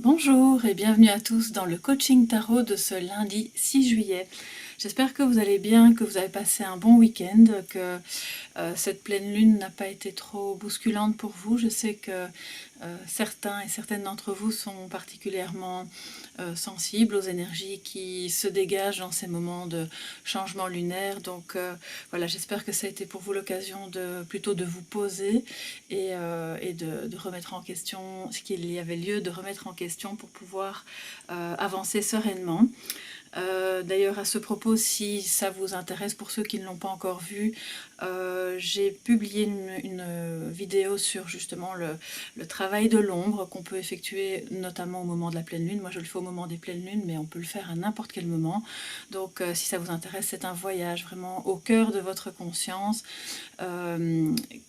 Bonjour et bienvenue à tous dans le coaching tarot de ce lundi 6 juillet. J'espère que vous allez bien, que vous avez passé un bon week-end, que cette pleine lune n'a pas été trop bousculante pour vous. Je sais que certains et certaines d'entre vous sont particulièrement sensibles aux énergies qui se dégagent dans ces moments de changement lunaire. Donc voilà, j'espère que ça a été pour vous l'occasion plutôt de vous poser et de remettre en question ce qu'il y avait lieu de remettre en question pour pouvoir avancer sereinement. D'ailleurs, à ce propos, si ça vous intéresse, pour ceux qui ne l'ont pas encore vu, j'ai publié une vidéo sur justement le travail de l'ombre qu'on peut effectuer notamment au moment de la pleine lune. Moi, je le fais au moment des pleines lunes, mais on peut le faire à n'importe quel moment. Donc, si ça vous intéresse, c'est un voyage vraiment au cœur de votre conscience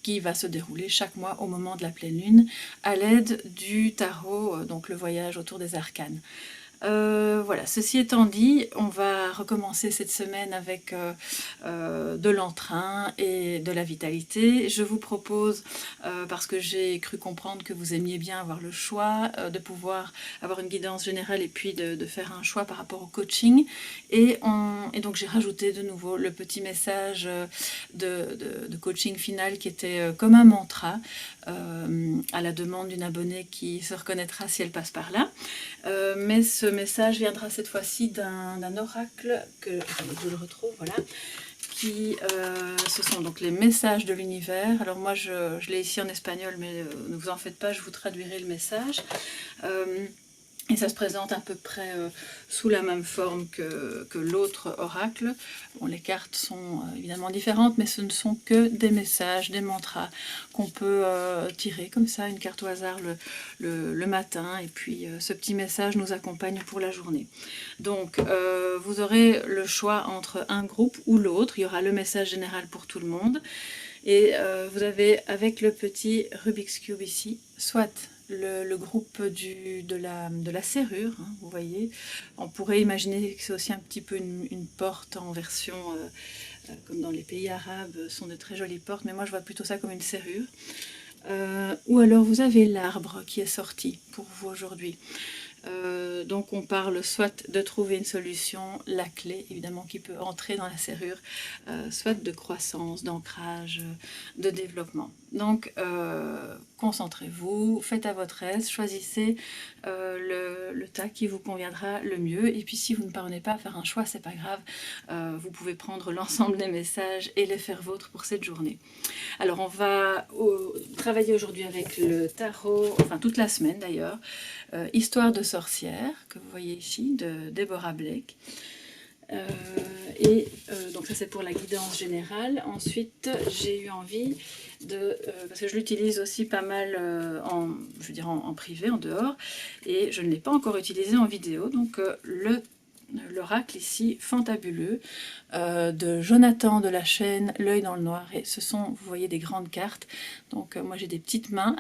qui va se dérouler chaque mois au moment de la pleine lune à l'aide du tarot, donc le voyage autour des arcanes. Voilà, ceci étant dit, on va recommencer cette semaine avec de l'entrain et de la vitalité. Je vous propose, parce que j'ai cru comprendre que vous aimiez bien avoir le choix, de pouvoir avoir une guidance générale et puis de faire un choix par rapport au coaching. Et donc j'ai rajouté de nouveau le petit message de coaching final qui était comme un mantra, à la demande d'une abonnée qui se reconnaîtra si elle passe par là. Mais ce message viendra cette fois-ci d'un oracle que je le retrouve, voilà, qui ce sont donc les messages de l'univers. Alors moi je l'ai ici en espagnol, mais ne vous en faites pas, je vous traduirai le message. Et ça se présente à peu près sous la même forme que l'autre oracle. Bon, les cartes sont évidemment différentes, mais ce ne sont que des messages, des mantras qu'on peut tirer comme ça, une carte au hasard le matin. Et puis ce petit message nous accompagne pour la journée. Donc vous aurez le choix entre un groupe ou l'autre. Il y aura le message général pour tout le monde. Et vous avez avec le petit Rubik's Cube ici, soit le groupe de la serrure, hein, vous voyez. On pourrait imaginer que c'est aussi un petit peu une porte en version, comme dans les pays arabes, sont de très jolies portes, mais moi je vois plutôt ça comme une serrure. Ou alors vous avez l'arbre qui est sorti pour vous aujourd'hui. Donc on parle soit de trouver une solution, la clé évidemment qui peut entrer dans la serrure, soit de croissance, d'ancrage, de développement. Donc concentrez-vous, faites à votre aise, choisissez le tas qui vous conviendra le mieux. Et puis si vous ne parvenez pas à faire un choix, c'est pas grave, vous pouvez prendre l'ensemble des messages et les faire vôtres pour cette journée. Alors on va travailler aujourd'hui avec le tarot, enfin toute la semaine d'ailleurs, Histoire de sorcière, que vous voyez ici, de Deborah Blake. Donc ça c'est pour la guidance générale. Ensuite j'ai eu envie parce que je l'utilise aussi pas mal je veux dire en privé, en dehors, et je ne l'ai pas encore utilisé en vidéo, donc l'oracle ici, fantabuleux, de Jonathan de la chaîne L'œil dans le noir. Et ce sont, vous voyez, des grandes cartes. Donc moi j'ai des petites mains,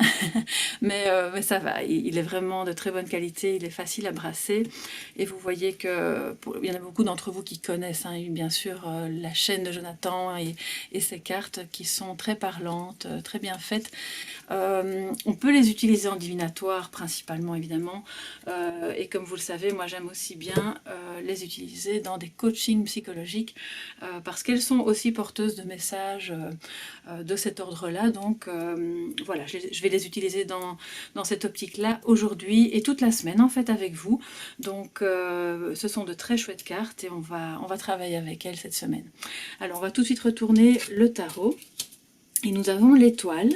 mais ça va. Il est vraiment de très bonne qualité, il est facile à brasser. Et vous voyez il y en a beaucoup d'entre vous qui connaissent, hein, bien sûr, la chaîne de Jonathan et ses cartes qui sont très parlantes, très bien faites. On peut les utiliser en divinatoire principalement, évidemment. Et comme vous le savez, moi j'aime aussi bien les utiliser dans des coachings psychologiques parce qu'elles sont aussi porteuses de messages de cet ordre-là. Donc voilà, je vais les utiliser dans cette optique-là aujourd'hui et toute la semaine en fait avec vous. Donc ce sont de très chouettes cartes et on va travailler avec elles cette semaine. Alors on va tout de suite retourner le tarot et nous avons l'étoile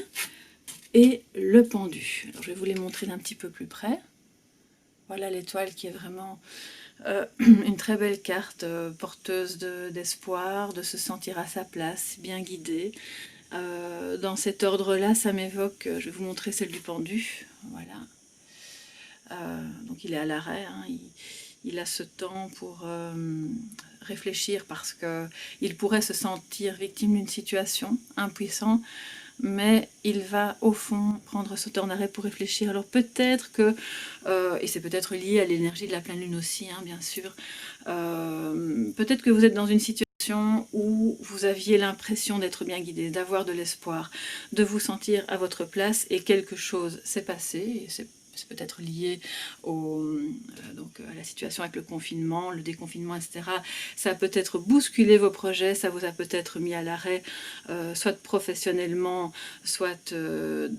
et le pendu. Alors je vais vous les montrer d'un petit peu plus près. Voilà l'étoile qui est vraiment une très belle carte porteuse d'espoir, de se sentir à sa place, bien guidée. Dans cet ordre-là, ça m'évoque, je vais vous montrer celle du pendu, voilà. Donc il est à l'arrêt, hein, il a ce temps pour réfléchir parce qu'il pourrait se sentir victime d'une situation, impuissant, mais il va au fond prendre ce temps d'arrêt pour réfléchir. Alors peut-être que, et c'est peut-être lié à l'énergie de la pleine lune aussi, hein, bien sûr, peut-être que vous êtes dans une situation où vous aviez l'impression d'être bien guidé, d'avoir de l'espoir, de vous sentir à votre place et quelque chose s'est passé, et c'est peut-être lié donc à la situation avec le confinement, le déconfinement, etc. Ça a peut-être bousculé vos projets, ça vous a peut-être mis à l'arrêt, soit professionnellement, soit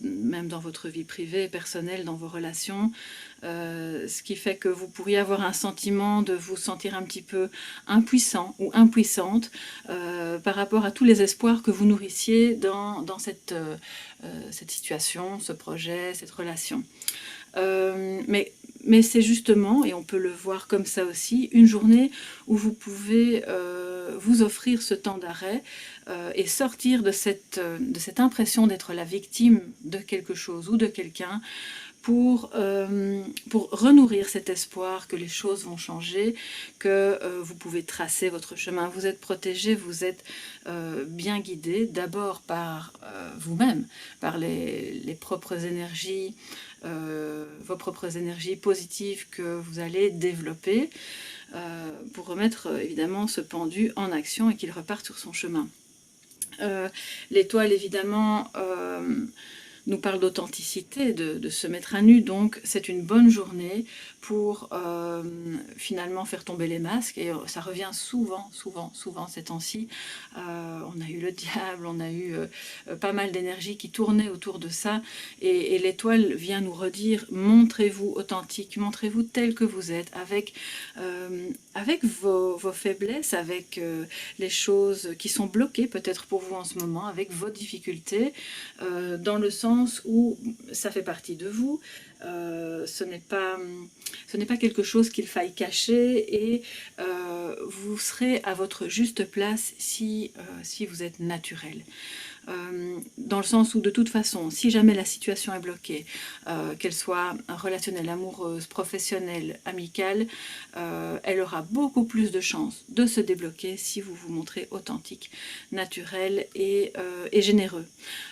même dans votre vie privée, personnelle, dans vos relations. Ce qui fait que vous pourriez avoir un sentiment de vous sentir un petit peu impuissant ou impuissante par rapport à tous les espoirs que vous nourrissiez dans cette situation, ce projet, cette relation. Mais c'est justement, et on peut le voir comme ça aussi, une journée où vous pouvez vous offrir ce temps d'arrêt et sortir de cette impression d'être la victime de quelque chose ou de quelqu'un pour renourrir cet espoir que les choses vont changer, que vous pouvez tracer votre chemin. Vous êtes protégé, vous êtes bien guidé, d'abord par vous-même, par les propres énergies, vos propres énergies positives que vous allez développer pour remettre évidemment ce pendu en action et qu'il reparte sur son chemin. L'étoile évidemment nous parle d'authenticité, de se mettre à nu, donc c'est une bonne journée pour finalement faire tomber les masques, et ça revient souvent ces temps-ci. On a eu le diable, on a eu pas mal d'énergie qui tournait autour de ça, et l'étoile vient nous redire, montrez-vous authentique, montrez-vous tel que vous êtes, avec vos faiblesses, avec les choses qui sont bloquées peut-être pour vous en ce moment, avec vos difficultés, dans le sens où ça fait partie de vous, ce n'est pas quelque chose qu'il faille cacher, et vous serez à votre juste place si vous êtes naturel. Dans le sens où de toute façon, si jamais la situation est bloquée, qu'elle soit relationnelle, amoureuse, professionnelle, amicale, elle aura beaucoup plus de chances de se débloquer si vous vous montrez authentique, naturel et généreux.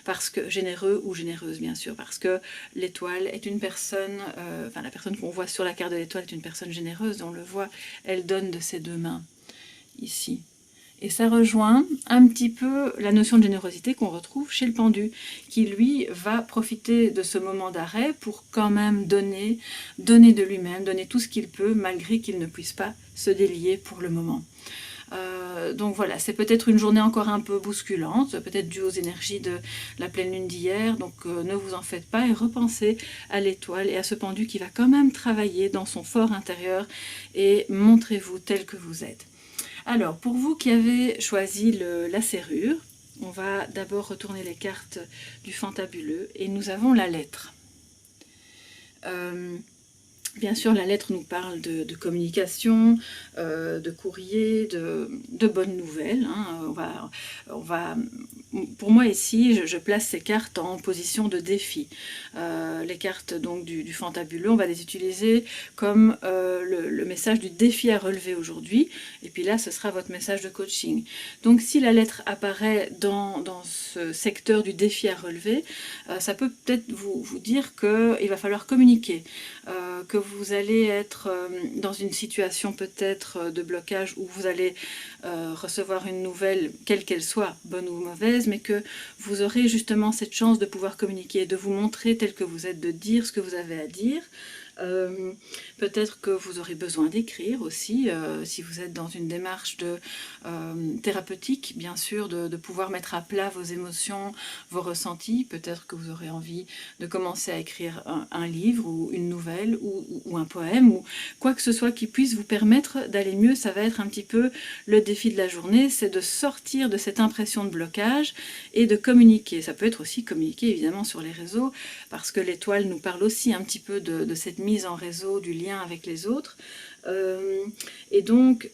Parce que généreux ou généreuse bien sûr, parce que l'étoile est une personne, enfin la personne qu'on voit sur la carte de l'étoile est une personne généreuse, on le voit, elle donne de ses deux mains, ici. Et ça rejoint un petit peu la notion de générosité qu'on retrouve chez le pendu, qui lui va profiter de ce moment d'arrêt pour quand même donner de lui-même, donner tout ce qu'il peut, malgré qu'il ne puisse pas se délier pour le moment. Donc voilà, c'est peut-être une journée encore un peu bousculante, peut-être due aux énergies de la pleine lune d'hier, donc ne vous en faites pas et repensez à l'étoile et à ce pendu qui va quand même travailler dans son fort intérieur, et montrez-vous tel que vous êtes. Alors, pour vous qui avez choisi la serrure, on va d'abord retourner les cartes du fantabuleux, et nous avons la lettre. Bien sûr, la lettre nous parle de communication, de courrier, de bonnes nouvelles. Hein. Pour moi ici, je place ces cartes en position de défi. Les cartes donc du fantabuleux, on va les utiliser comme le message du défi à relever aujourd'hui. Et puis là, ce sera votre message de coaching. Donc si la lettre apparaît dans ce secteur du défi à relever, ça peut peut-être vous dire qu'il va falloir communiquer, que vous allez être dans une situation peut-être de blocage où vous allez recevoir une nouvelle, quelle qu'elle soit, bonne ou mauvaise, mais que vous aurez justement cette chance de pouvoir communiquer, de vous montrer tel que vous êtes, de dire ce que vous avez à dire. Peut-être que vous aurez besoin d'écrire aussi, si vous êtes dans une démarche thérapeutique, bien sûr, de pouvoir mettre à plat vos émotions, vos ressentis. Peut-être que vous aurez envie de commencer à écrire un livre ou une nouvelle ou un poème ou quoi que ce soit qui puisse vous permettre d'aller mieux. Ça va être un petit peu le défi de la journée, c'est de sortir de cette impression de blocage et de communiquer. Ça peut être aussi communiquer évidemment sur les réseaux, parce que l'étoile nous parle aussi un petit peu de cette mise en réseau, du lien avec les autres. Et donc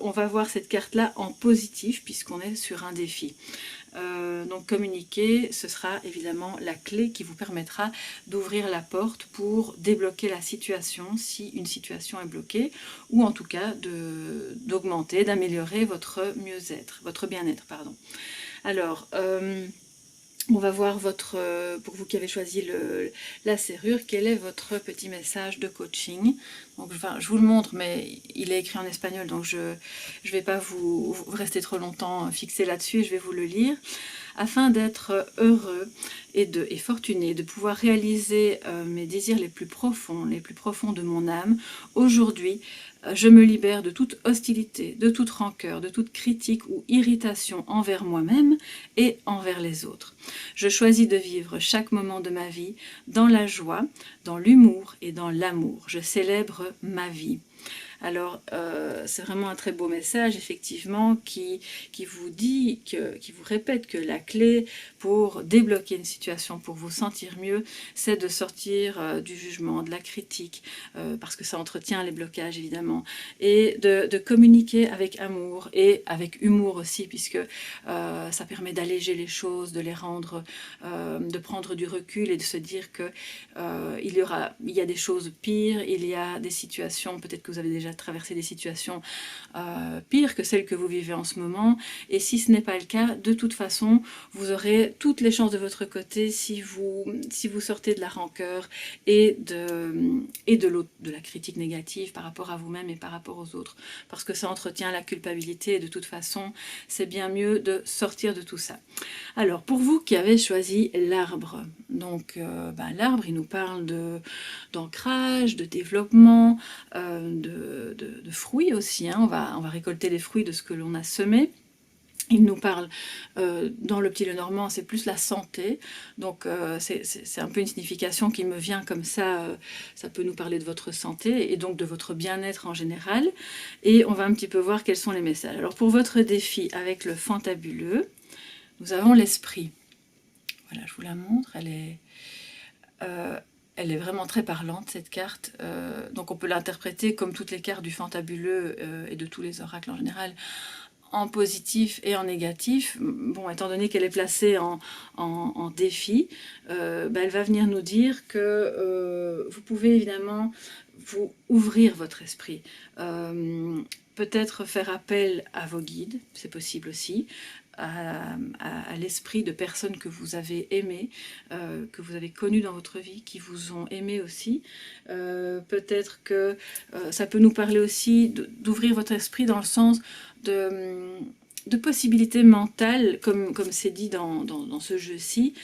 on va voir cette carte là en positif puisqu'on est sur un défi. Donc communiquer, ce sera évidemment la clé qui vous permettra d'ouvrir la porte pour débloquer la situation si une situation est bloquée, ou en tout cas d'augmenter, d'améliorer votre mieux-être, votre bien-être, pardon. Alors on va voir pour vous qui avez choisi la serrure, quel est votre petit message de coaching. Donc, je vous le montre, mais il est écrit en espagnol, donc je ne vais pas vous rester trop longtemps fixé là-dessus, je vais vous le lire. afin d'être heureux et fortuné, de pouvoir réaliser mes désirs les plus profonds de mon âme. Aujourd'hui, je me libère de toute hostilité, de toute rancœur, de toute critique ou irritation envers moi-même et envers les autres. Je choisis de vivre chaque moment de ma vie dans la joie, dans l'humour et dans l'amour. Je célèbre ma vie. Alors, c'est vraiment un très beau message, effectivement, qui vous dit, qui vous répète que la clé pour débloquer une situation, pour vous sentir mieux, c'est de sortir du jugement, de la critique, parce que ça entretient les blocages, évidemment, et de communiquer avec amour et avec humour aussi, puisque ça permet d'alléger les choses, de les rendre, de prendre du recul et de se dire que il y a des choses pires, il y a des situations, peut-être que vous avez déjà traverser des situations pires que celles que vous vivez en ce moment, et si ce n'est pas le cas, de toute façon, vous aurez toutes les chances de votre côté si vous sortez de la rancœur et de la critique négative par rapport à vous-même et par rapport aux autres, parce que ça entretient la culpabilité, et de toute façon, c'est bien mieux de sortir de tout ça. Alors, pour vous qui avez choisi l'arbre, donc l'arbre, il nous parle d'ancrage, de développement, de fruits aussi, hein. On va récolter les fruits de ce que l'on a semé. Il nous parle, dans le Petit Lenormand, c'est plus la santé, donc c'est un peu une signification qui me vient comme ça, ça peut nous parler de votre santé et donc de votre bien-être en général, et on va un petit peu voir quels sont les messages. Alors pour votre défi avec le fantabuleux, nous avons l'esprit. Voilà, je vous la montre, elle est vraiment très parlante, cette carte, donc on peut l'interpréter comme toutes les cartes du fantabuleux et de tous les oracles en général, en positif et en négatif. Bon, étant donné qu'elle est placée en défi, elle va venir nous dire que vous pouvez évidemment vous ouvrir votre esprit, peut-être faire appel à vos guides, c'est possible aussi, à l'esprit de personnes que vous avez aimées, que vous avez connues dans votre vie, qui vous ont aimé aussi. Peut-être que ça peut nous parler aussi d'ouvrir votre esprit dans le sens de possibilités mentales, comme c'est dit dans ce jeu-ci.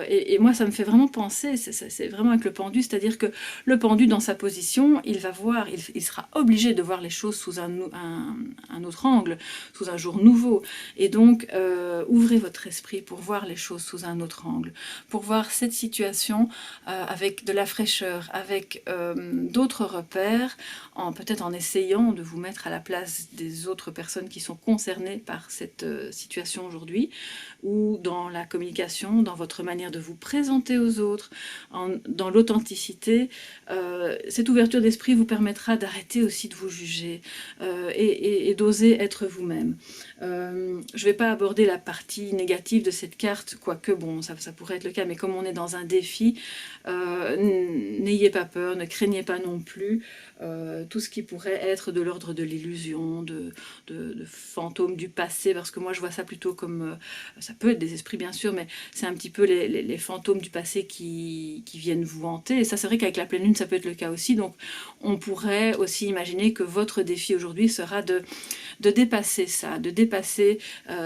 Et moi, ça me fait vraiment penser, c'est vraiment avec le pendu, c'est-à-dire que le pendu, dans sa position, il va voir, il sera obligé de voir les choses sous un autre angle, sous un jour nouveau. Et donc, ouvrez votre esprit pour voir les choses sous un autre angle, pour voir cette situation avec de la fraîcheur, avec d'autres repères, peut-être en essayant de vous mettre à la place des autres personnes qui sont concernées par cette situation aujourd'hui, ou dans la communication, dans votre manière de vous présenter aux autres, dans l'authenticité. Cette ouverture d'esprit vous permettra d'arrêter aussi de vous juger et d'oser être vous-même. Je ne vais pas aborder la partie négative de cette carte, quoique bon, ça pourrait être le cas, mais comme on est dans un défi, n'ayez pas peur, ne craignez pas non plus tout ce qui pourrait être de l'ordre de l'illusion, de fantômes du passé, parce que moi je vois ça plutôt comme, ça peut être des esprits bien sûr, mais c'est un petit peu les fantômes du passé qui viennent vous hanter, et ça c'est vrai qu'avec la pleine lune ça peut être le cas aussi, donc on pourrait aussi imaginer que votre défi aujourd'hui sera de dépasser ça, de dépasser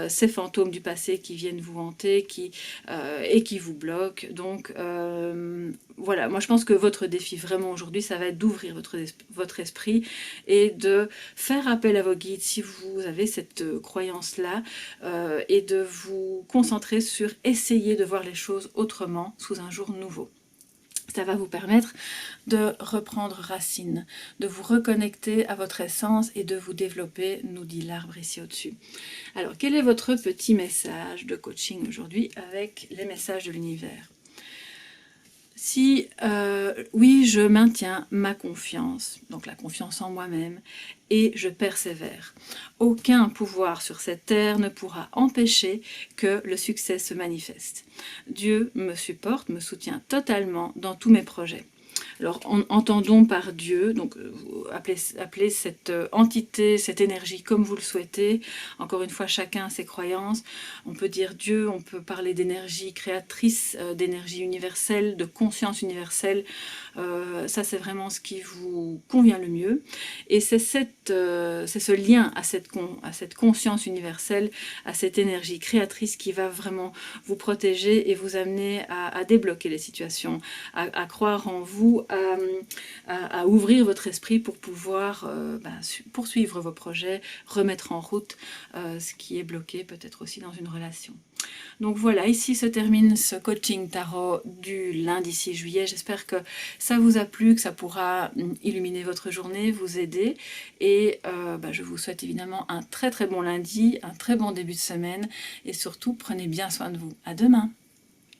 ces fantômes du passé qui viennent vous hanter, et qui vous bloquent. Donc voilà, moi je pense que votre défi vraiment aujourd'hui, ça va être d'ouvrir votre esprit et de faire appel à vos guides si vous avez cette croyance-là, et de vous concentrer sur essayer de voir les choses autrement sous un jour nouveau. Ça va vous permettre de reprendre racine, de vous reconnecter à votre essence et de vous développer, nous dit l'arbre ici au-dessus. Alors, quel est votre petit message de coaching aujourd'hui avec les messages de l'univers ? Si oui, je maintiens ma confiance, donc la confiance en moi-même, et je persévère. Aucun pouvoir sur cette terre ne pourra empêcher que le succès se manifeste. Dieu me supporte, me soutient totalement dans tous mes projets. Alors, entendons par Dieu, donc appelez cette entité, cette énergie comme vous le souhaitez. Encore une fois, chacun a ses croyances. On peut dire Dieu, on peut parler d'énergie créatrice, d'énergie universelle, de conscience universelle. Ça, c'est vraiment ce qui vous convient le mieux. Et c'est ce lien à cette conscience universelle, à cette énergie créatrice qui va vraiment vous protéger et vous amener à débloquer les situations, à croire en vous, à ouvrir votre esprit pour pouvoir poursuivre vos projets, remettre en route ce qui est bloqué peut-être aussi dans une relation. Donc voilà, ici se termine ce coaching tarot du lundi 6 juillet. J'espère que ça vous a plu, que ça pourra illuminer votre journée, vous aider. Et je vous souhaite évidemment un très très bon lundi, un très bon début de semaine. Et surtout, prenez bien soin de vous. À demain!